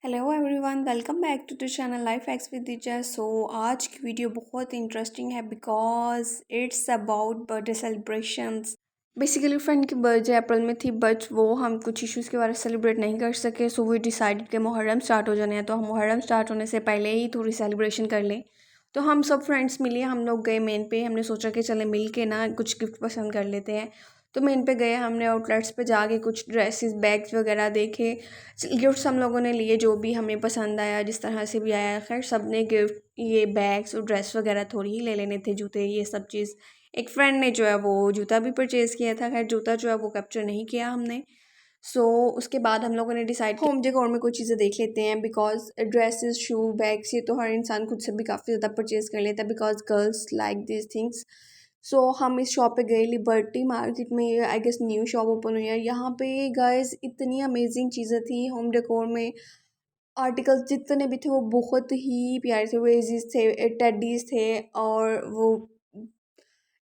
Hello everyone, welcome back to the channel life X with teacher. So आज की video बहुत interesting है because it's about birthday celebrations. Basically friend की birthday April में थी, but वो हम कुछ इश्यूज़ के बारे सेलिब्रेट नहीं कर सके। सो वी डिसाइडेड कि मुहर्रम स्टार्ट हो जाने हैं, तो हम मुहर्रम स्टार्ट होने से पहले ही थोड़ी सेलिब्रेशन कर लें। तो हम सब फ्रेंड्स मिले, हम लोग गए मेन पे। हमने सोचा कि चले मिल के ना कुछ गिफ्ट पसंद कर लेते हैं। तो मेन पे गए, हमने आउटलेट्स पे जाके कुछ ड्रेसेस बैग्स वगैरह देखे। गिफ्ट्स हम लोगों ने लिए, जो भी हमें पसंद आया, जिस तरह से भी आया। खैर सब ने गिफ्ट, ये बैग्स और ड्रेस वगैरह थोड़ी ही ले लेने थे, जूते ये सब चीज़। एक फ्रेंड ने जो है वो जूता भी परचेज़ किया था। खैर जूता जो है वो कैप्चर नहीं किया हमने। उसके बाद हम लोगों ने डिसाइड होम डेकोर में कुछ चीज़ें देख लेते हैं, बिकॉज ड्रेसेस शू बैग्स ये तो हर इंसान खुद से भी काफ़ी ज़्यादा परचेज़ कर लेता है, because girls like this things. हम इस शॉप पे गए, लिबर्टी मार्केट में। ये I guess new shop open हुई है यहाँ पे। गाइस इतनी अमेजिंग चीज़ें थी होम डेकोर में। आर्टिकल्स जितने भी थे वो बहुत ही प्यारे थे। वेजीज थे, टेडीज थे, और वो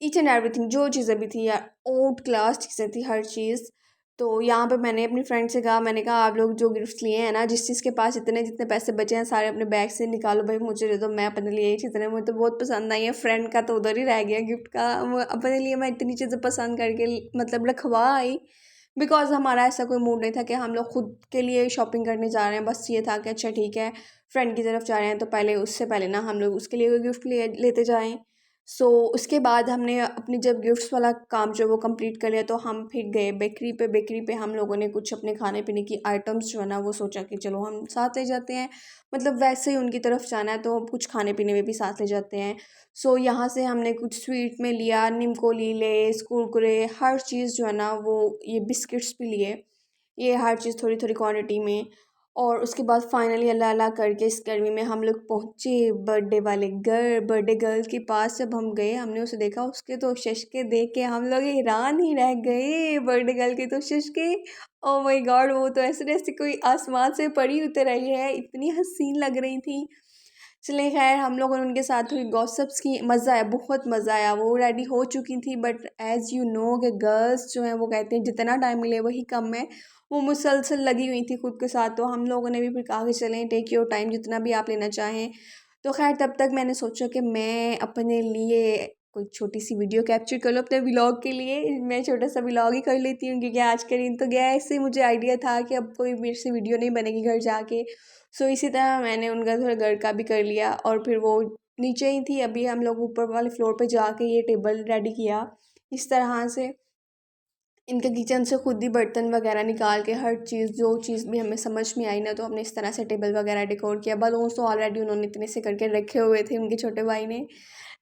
ईच एंड एवरीथिंग जो चीज़ें भी थी यार, आउट क्लास चीज़ें थी हर चीज़। तो यहाँ पे मैंने अपनी फ्रेंड से कहा, मैंने कहा आप लोग जो गिफ्ट्स लिए हैं ना, जिस चीज़ के पास जितने जितने पैसे बचे हैं सारे अपने बैग से निकालो भाई, मुझे दे दो, मैं अपने लिए ये चीज़ें मुझे तो बहुत पसंद आई है। फ्रेंड का तो उधर ही रह गया गिफ्ट का, अपने लिए मैं इतनी चीज़ें पसंद करके मतलब रखवा आई। बिकॉज हमारा ऐसा कोई मूड नहीं था कि हम लोग खुद के लिए शॉपिंग करने जा रहे हैं। बस ये था कि अच्छा ठीक है, फ्रेंड की तरफ जा रहे हैं तो पहले उससे पहले ना हम लोग उसके लिए कोई गिफ्ट लेते जाएँ। उसके बाद हमने अपनी जब गिफ्ट्स वाला काम जो वो कंप्लीट कर लिया, तो हम फिर गए बेकरी पे। बेकरी पे हम लोगों ने कुछ अपने खाने पीने की आइटम्स जो है ना वो सोचा कि चलो हम साथ ले जाते हैं। मतलब वैसे ही उनकी तरफ जाना है तो कुछ खाने पीने में भी साथ ले जाते हैं। यहाँ से हमने कुछ स्वीट में लिया, निमकोली, लेस, कुरकुरे, हर चीज़ जो है ना वो, ये बिस्किट्स भी लिए। ये हर चीज़ थोड़ी थोड़ी क्वांटिटी में। और उसके बाद फाइनली अल्लाह अल्लाह करके इस गर्मी में हम लोग पहुँचे बर्थडे गर्ल के पास। जब हम गए, हमने उसे देखा, उसके तो शशके देख के हम लोग हैरान ही रह गए। बर्थडे गर्ल के तो शशके, ओ माय गॉड, वो तो ऐसे जैसे कोई आसमान से परी उतर रही है, इतनी हसीन लग रही थी। चले खैर हम लोगों ने उनके साथ थोड़ी गॉसिप्स की। मज़ा आया, बहुत मज़ा आया। वो रेडी हो चुकी थी, बट एज़ यू नो कि गर्ल्स जो हैं वो कहते हैं जितना टाइम मिले वही कम है। वो मुसलसल लगी हुई थी खुद के साथ। तो हम लोगों ने भी फिर कहा कि चलें, टेक योर टाइम, जितना भी आप लेना चाहें। तो खैर तब तक मैंने सोचा कि मैं अपने लिए कोई छोटी सी वीडियो कैप्चर कर लो अपने व्लॉग के लिए। मैं छोटा सा व्लॉग ही कर लेती हूँ, क्योंकि आज का दिन तो गया। ऐसे मुझे आइडिया था कि अब कोई मेरे से वीडियो नहीं बनेगी घर जाके। इसी तरह मैंने उनका थोड़ा घर का भी कर लिया, और फिर वो नीचे ही थी। अभी हम लोग ऊपर वाले फ्लोर पे जाके ये टेबल रेडी किया इस तरह से। इनके किचन से खुद ही बर्तन वगैरह निकाल के हर चीज़, जो चीज़ भी हमें समझ में आई ना, तो हमने इस तरह से टेबल वगैरह डेकोर किया। बलून्स तो ऑलरेडी उन्होंने इतने से करके रखे हुए थे, उनके छोटे भाई ने।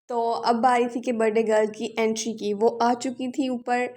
तो अब बारी थी कि बर्थडे गर्ल की एंट्री की। वो आ चुकी थी ऊपर।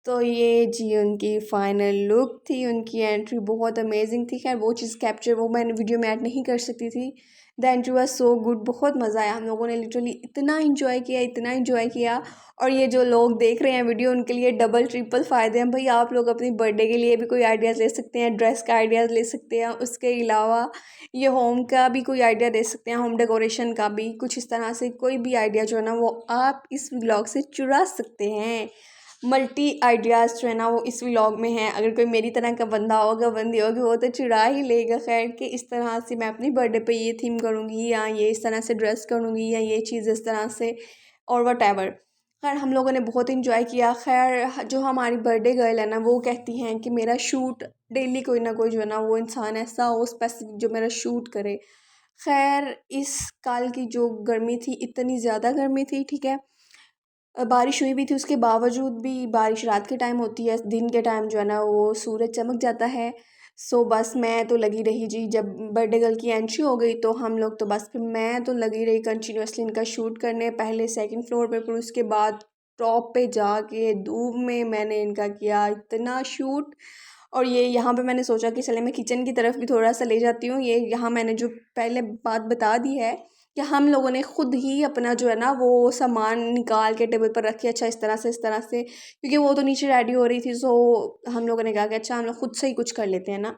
तो ये जी उनकी फाइनल लुक थी, उनकी एंट्री बहुत अमेजिंग थी। खैर वो चीज़ कैप्चर वो मैंने वीडियो में ऐड नहीं कर सकती थी। The entry was so good, बहुत मज़ा आया। हम लोगों ने लिटरली इतना इन्जॉय किया, इतना इन्जॉय किया। और ये जो लोग देख रहे हैं वीडियो, उनके लिए डबल ट्रिपल फ़ायदे हैं भाई। आप लोग अपनी बर्थडे के लिए भी कोई आइडियाज़ ले सकते हैं, ड्रेस का आइडियाज़ ले सकते हैं। उसके अलावा ये होम का भी कोई आइडिया दे सकते हैं, होम डेकोरेशन का भी कुछ इस तरह से कोई भी आइडिया जो है ना वो आप इस व्लॉग से चुरा सकते हैं। मल्टी आइडियाज़ जो है ना वो इस व्लॉग में हैं। अगर कोई मेरी तरह का बंदा होगा, बंदी होगी, वो तो चुरा ही लेगा। खैर कि इस तरह से मैं अपनी बर्थडे पे ये थीम करूँगी, या ये इस तरह से ड्रेस करूँगी, या ये चीज़ इस तरह से, और वट एवर। खैर हम लोगों ने बहुत इंजॉय किया। खैर जो हमारी बर्थडे गर्ल है ना, वो कहती हैं कि मेरा शूट डेली कोई ना कोई जो है ना वो इंसान ऐसा हो स्पेसिफिक जो मेरा शूट करे। खैर इस काल की जो गर्मी थी, इतनी ज़्यादा गर्मी थी, ठीक है। बारिश हुई भी थी, उसके बावजूद भी। बारिश रात के टाइम होती है, दिन के टाइम जो है ना वो सूरज चमक जाता है। बस मैं तो लगी रही जी। जब बर्थडे गर्ल की एंट्री हो गई तो हम लोग तो बस, फिर मैं तो लगी रही कंटिन्यूसली इनका शूट करने। पहले सेकंड फ्लोर पे, फिर उसके बाद टॉप पे जाके धूप में मैंने इनका किया इतना शूट। और ये यहाँ पे मैंने सोचा कि चले मैं किचन की तरफ भी थोड़ा सा ले जाती हूँ। ये यहाँ मैंने जो पहले बात बता दी है कि हम लोगों ने खुद ही अपना जो है ना वो सामान निकाल के टेबल पर रखी। अच्छा इस तरह से, क्योंकि वो तो नीचे रेडी हो रही थी। हम लोगों ने कहा कि अच्छा हम लोग खुद से ही कुछ कर लेते हैं ना।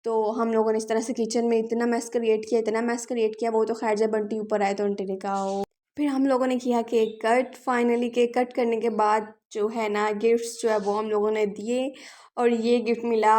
तो हम लोगों ने इस तरह से किचन में इतना मैस क्रिएट किया, इतना मैस क्रिएट किया। वो तो खैर जब बंटी ऊपर आए तो आंटी ने कहा फिर हम लोगों ने किया cake cut. Finally cake cut करने के बाद जो है ना गिफ्ट्स जो है वो हम लोगों ने दिए। और ये गिफ्ट मिला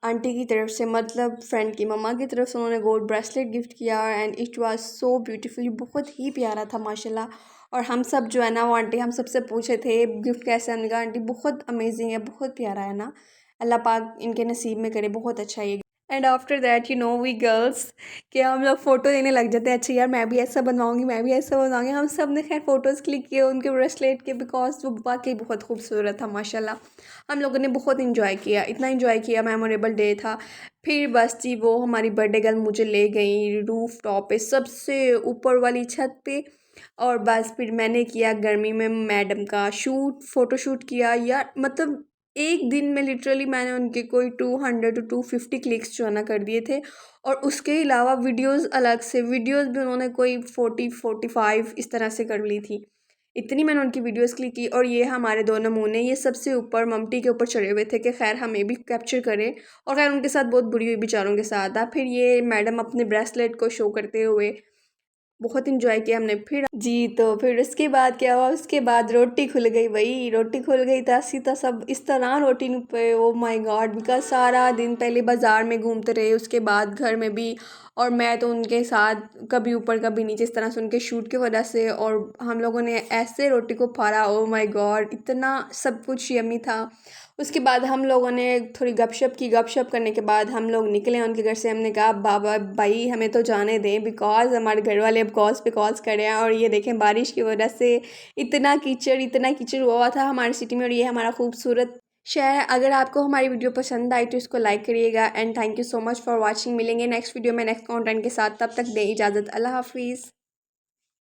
आंटी की तरफ से, मतलब फ्रेंड की मम्मा की तरफ से उन्होंने गोल्ड ब्रेसलेट गिफ्ट किया and it was so beautifully, बहुत ही प्यारा था माशाल्लाह। और हम सब जो है ना वो आंटी हम सबसे पूछे थे गिफ्ट कैसे, हमने कहा आंटी बहुत अमेजिंग है, बहुत प्यारा है ना, अल्लाह पाक इनके नसीब में करे, बहुत अच्छा ये। And after that you know we girls कि हम लोग फ़ोटो लेने लग जाते हैं, अच्छा यार मैं भी ऐसा बनवाऊंगी, मैं भी ऐसा बनवाऊंगी। हम सब ने खैर फ़ोटोज़ क्लिक किए उनके ब्रेसलेट के, बिकॉज वो वाकई बहुत खूबसूरत था माशाल्लाह। हम लोगों ने बहुत इंजॉय किया, इतना इंजॉय किया, मेमोरेबल डे था। फिर बस जी वो हमारी बर्थडे गर्ल मुझे ले गई रूफ टॉप पे, सबसे ऊपर वाली छत पे। और बस फिर मैंने किया गर्मी में मैडम का फ़ोटो शूट किया यार, मतलब एक दिन में लिटरली मैंने उनके कोई 200 to 250 क्लिक्स जो है ना कर दिए थे। और उसके अलावा वीडियोस अलग से, वीडियोस भी उन्होंने कोई 40-45 इस तरह से कर ली थी, इतनी मैंने उनकी वीडियोस क्लिक की। और ये हमारे दो नमूने ये सबसे ऊपर ममटी के ऊपर चढ़े हुए थे कि खैर हमें भी कैप्चर करें। और खैर उनके साथ बहुत बुरी हुई बेचारों के साथ था। फिर ये मैडम अपने ब्रेसलेट को शो करते हुए, बहुत इंजॉय किया हमने। फिर जी तो फिर उसके बाद क्या हुआ, उसके बाद रोटी खुल गई, वही रोटी खुल गई था सीधा सब इस तरह रोटी पे, ओ माय गॉड, बिकॉज सारा दिन पहले बाज़ार में घूमते रहे, उसके बाद घर में भी। और मैं तो उनके साथ कभी ऊपर कभी नीचे इस तरह से उनके शूट की वजह से, और हम लोगों ने ऐसे रोटी को फाड़ा, ओ माय गॉड इतना सब कुछ यमी था। उसके बाद हम लोगों ने थोड़ी गपशप की, गपशप करने के बाद हम लोग निकले उनके घर से। हमने कहा बाबा भाई हमें तो जाने दें, बिकॉज़ हमारे घर वाले अब कॉज पे कॉज करे हैं। और ये देखें बारिश की वजह से इतना कीचड़ हुआ था हमारी सिटी में। और ये हमारा खूबसूरत शहर है। अगर आपको हमारी वीडियो पसंद आई तो इसको लाइक करिएगा and thank you so much for watching. मिलेंगे नेक्स्ट वीडियो में नेक्स्ट कंटेंट के साथ, तब तक दें इजाज़त, अल्लाह हाफिज़।